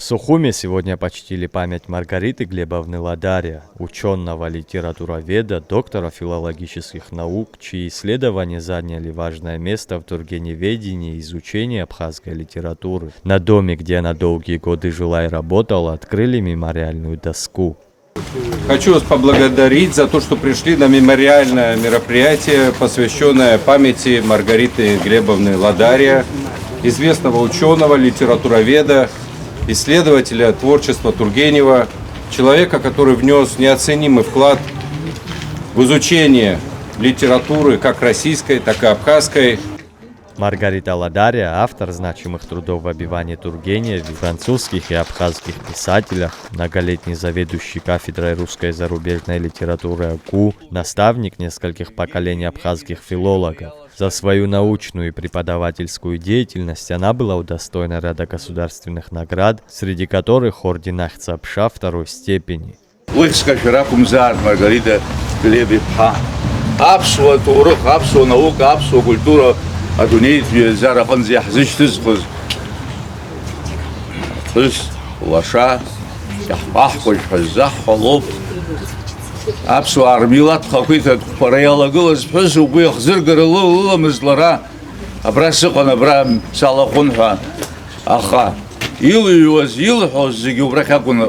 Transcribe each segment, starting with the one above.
В Сухуме сегодня почтили память Маргариты Глебовны Ладаря, ученого литературоведа, доктора филологических наук, чьи исследования заняли важное место в тургеневедении и изучении абхазской литературы. На доме, где она долгие годы жила и работала, открыли мемориальную доску. Хочу вас поблагодарить за то, что пришли на мемориальное мероприятие, посвященное памяти Маргариты Глебовны Ладаря, известного ученого, литературоведа, исследователя творчества Тургенева, человека, который внес неоценимый вклад в изучение литературы как российской, так и абхазской. Маргарита Ладаря – автор значимых трудов в обивании Тургеневе, французских и абхазских писателях, многолетний заведующий кафедрой русской и зарубежной литературы АКУ, наставник нескольких поколений абхазских филологов. За свою научную и преподавательскую деятельность она была удостоена ряда государственных наград, среди которых орден Ахцапша второй степени. Маргарита Глебовна. Абсуа турх, абсуа наука, абсуа культура. Адуней зарахан зяхзиш тызхыз. Тыз лаша, яхпахкой хазах халоп. Апсу армилат какой-то параялагылыз пыз убых зыргырылы мызлара. Абрасы қана брам салахунха аха. Илуаз илхоз зигубракакуна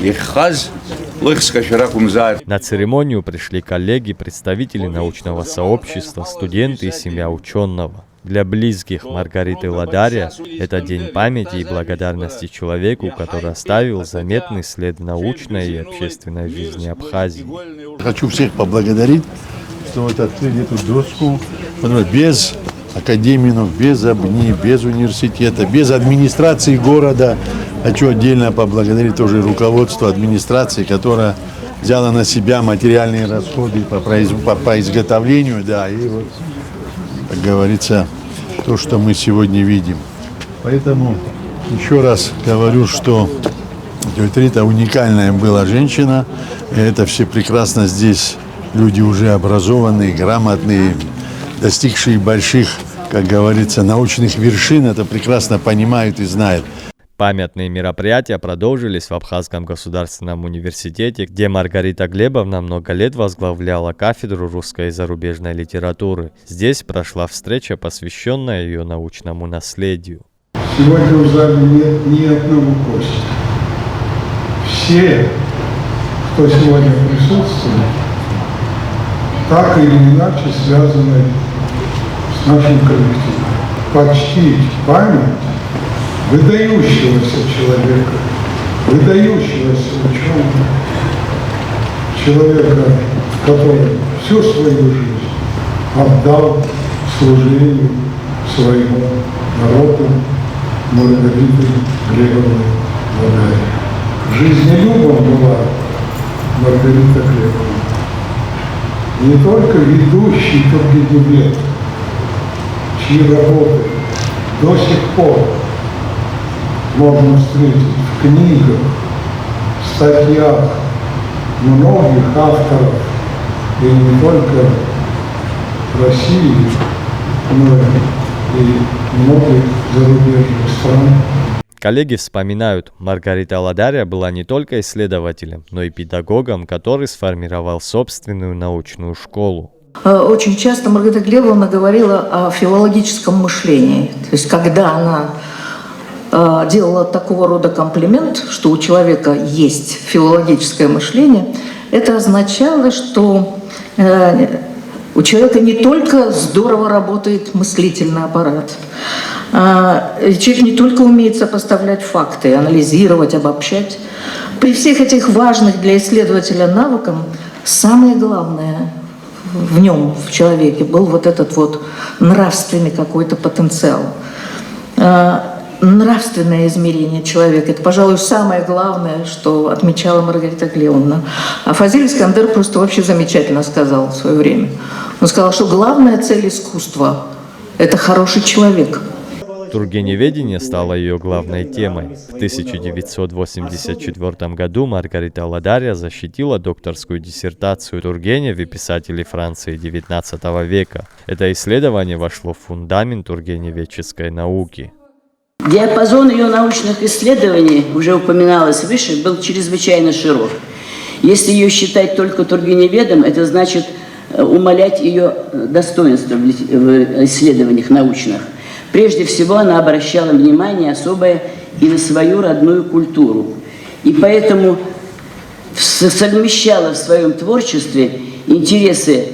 иххаз. На церемонию пришли коллеги, представители научного сообщества, студенты и семья ученого. Для близких Маргариты Ладаря это день памяти и благодарности человеку, который оставил заметный след в научной и общественной жизни Абхазии. Хочу всех поблагодарить, что вот открыли эту доску. Без академиев, без АБНИ, без университета, без администрации города. Хочу отдельно поблагодарить тоже руководство администрации, которое взяло на себя материальные расходы по изготовлению, да, и вот, как говорится, то, что мы сегодня видим. Поэтому еще раз говорю, что тетя Рита уникальная была женщина, и это все прекрасно здесь люди уже образованные, грамотные, достигшие больших, как говорится, научных вершин, это прекрасно понимают и знают. Памятные мероприятия продолжились в Абхазском государственном университете, где Маргарита Глебовна много лет возглавляла кафедру русской и зарубежной литературы. Здесь прошла встреча, посвященная ее научному наследию. Сегодня в зале нет ни одного гостя. Все, кто сегодня присутствует, так или иначе связаны с нашим коллективом. Почтить память выдающегося человека, выдающегося ученого, человека, который всю свою жизнь отдал служению своему народу, Маргариты Глебовны Ладаря. Жизнелюбом была Маргарита Глебовна. Не только ведущий тургеневед, чьи работы до сих пор можно встретить в книгах, статьях многих авторов, и не только России, но и многих зарубежных стран. Коллеги вспоминают, Маргарита Ладаря была не только исследователем, но и педагогом, который сформировал собственную научную школу. Очень часто Маргарита Глебовна говорила о филологическом мышлении. То есть, когда она делала такого рода комплимент, что у человека есть филологическое мощение, это означало, что у человека не только здорово работает мыслительный аппарат, человек не только умеет сопоставлять факты, анализировать, обобщать. При всех этих важных для исследователя навыках самое главное в нем, в человеке, был вот этот вот нравственный какой-то потенциал. Нравственное измерение человека – это, пожалуй, самое главное, что отмечала Маргарита Глебовна. А Фазиль Искандер просто вообще замечательно сказал в свое время. Он сказал, что главная цель искусства – это хороший человек. Тургеневедение стало ее главной темой. В 1984 году Маргарита Ладаря защитила докторскую диссертацию о Тургеневе, писателей Франции XIX века. Это исследование вошло в фундамент тургеневедческой науки. Диапазон ее научных исследований, уже упоминалось выше, был чрезвычайно широк. Если ее считать только тургеневедом, это значит умалять ее достоинство в исследованиях научных. Прежде всего, она обращала внимание особое и на свою родную культуру. И поэтому совмещала в своем творчестве интересы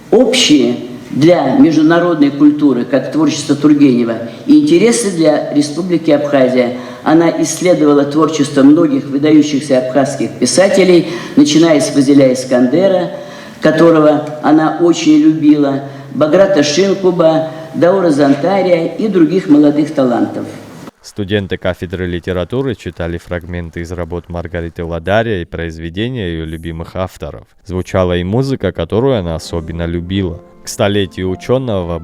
общие для международной культуры, как творчество Тургенева, и интересы для Республики Абхазия. Она исследовала творчество многих выдающихся абхазских писателей, начиная с Фазиля Искандера, которого она очень любила, Баграта Шинкуба, Даура Зантария и других молодых талантов. Студенты кафедры литературы читали фрагменты из работ Маргариты Ладария и произведения ее любимых авторов. Звучала и музыка, которую она особенно любила. К столетию ученого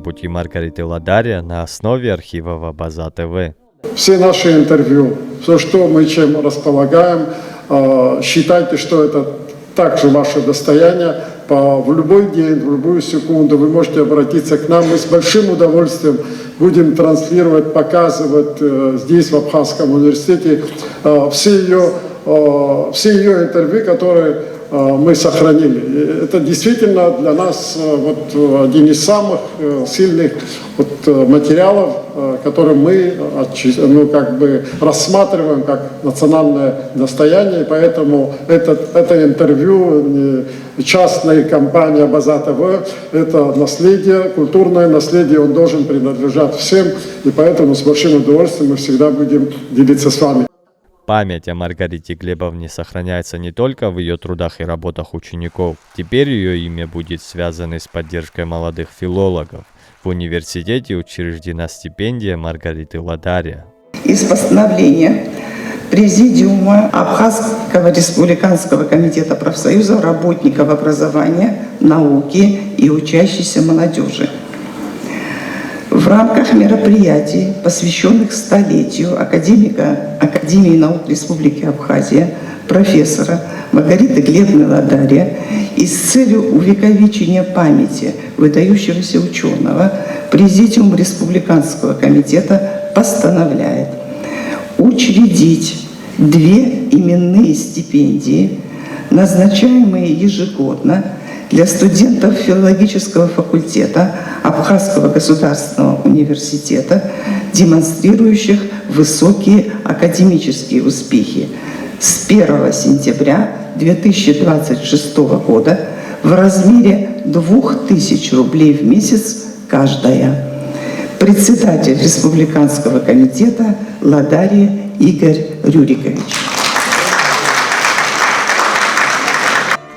пути Маргариты Ладария на основе архива База ТВ. Все наши интервью, все, что мы чем располагаем, считайте, что это также ваше достояние. В любой день, в любую секунду вы можете обратиться к нам. Мы с большим удовольствием будем транслировать, показывать здесь, в Абхазском университете, все ее интервью, которые мы сохранили. Это действительно для нас один из самых сильных материалов, которые мы рассматриваем как национальное достояние. И поэтому это интервью частной компании База ТВ, это наследие, культурное наследие, он должен принадлежать всем. И поэтому с большим удовольствием мы всегда будем делиться с вами. Память о Маргарите Глебовне сохраняется не только в ее трудах и работах учеников. Теперь ее имя будет связано с поддержкой молодых филологов. В университете учреждена стипендия Маргариты Ладария. Из постановления Президиума Абхазского республиканского комитета профсоюзов работников образования, науки и учащейся молодежи. В рамках мероприятий, посвященных столетию Академии наук Республики Абхазия, профессора Маргариты Глебовны Ладария, и с целью увековечения памяти выдающегося ученого, Президиум Республиканского комитета постановляет учредить 2 именные стипендии, назначаемые ежегодно для студентов филологического факультета Абхазского государственного университета, демонстрирующих высокие академические успехи, с 1 сентября 2026 года в размере 2000 рублей в месяц каждая. Председатель Республиканского комитета Ладария Игорь Рюрикович.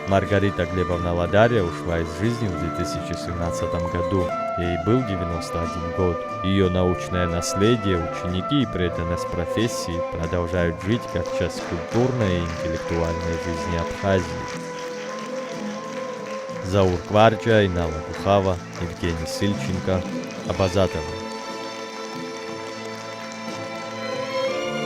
Маргарита Глебовна Ладария ушла из жизни в 2017 году. Ей был 91 год. Ее научное наследие, ученики и преданность профессии продолжают жить как часть культурной и интеллектуальной жизни Абхазии. Заур Кварджа, Инала Духава, Евгений Сильченко, Абаза ТВ.